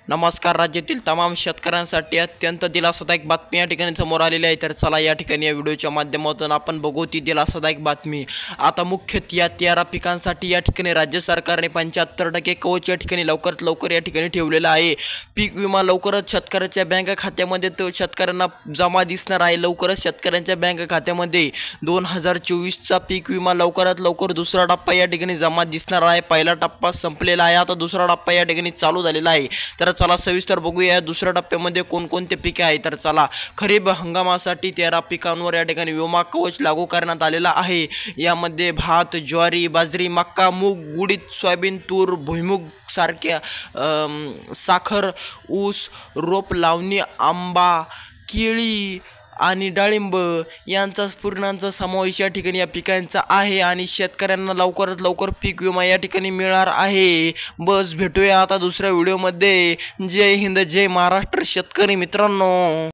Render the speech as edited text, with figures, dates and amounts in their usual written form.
नमस्कार। राज्यातील तमाम शेतकऱ्यांसाठी अत्यंत दिलासादायक बातमी या ठिकाणी समोर आलेली आहे। तर चला या ठिकाणी या व्हिडिओच्या माध्यमातून आपण बघू ती दिलासादायक बातमी। आता मुख्यतः या 13 पिकांसाठी या ठिकाणी राज्य सरकारने 75% कवच या ठिकाणी लवकरात लवकर या ठिकाणी ठेवलेला आहे। पीक विमा लवकरच शेतकऱ्याच्या बँक खात्यामध्ये तो शेतकऱ्यांना जमा दिसणार आहे। लवकरच शेतकऱ्यांच्या बँक खात्यामध्ये 2024चा पीक विमा लवकरात लवकर दुसरा टप्पा या ठिकाणी जमा दिसणार आहे। पहिला टप्पा संपलेला आहे, आता दुसरा टप्पा या ठिकाणी चालू झालेला आहे। तर चला सविस्तर बघूया दुसऱ्या टप्प्यामध्ये कोणकोणते पिके आहेत। तर चला, खरीप हंगामासाठी 13 पिकांवर या ठिकाणी विमा कवच लागू करण्यात आलेला आहे। यामध्ये भात, ज्वारी, बाजरी, मक्का, मूग, उडीद, सोयाबीन, तूर, भुईमूग सारख्या साखर, ऊस, रोप लावणी, आंबा, केळी आणि डाळिंब यांचा स्फुरणांचा समावेश या ठिकाणी या पिकांचा आहे आणि शेतकऱ्यांना लवकरात लवकर पीक विमा या ठिकाणी मिळणार आहे। बस भेटूया आता दुसऱ्या व्हिडिओमध्ये। जय हिंद, जय महाराष्ट्र शेतकरी मित्रांनो।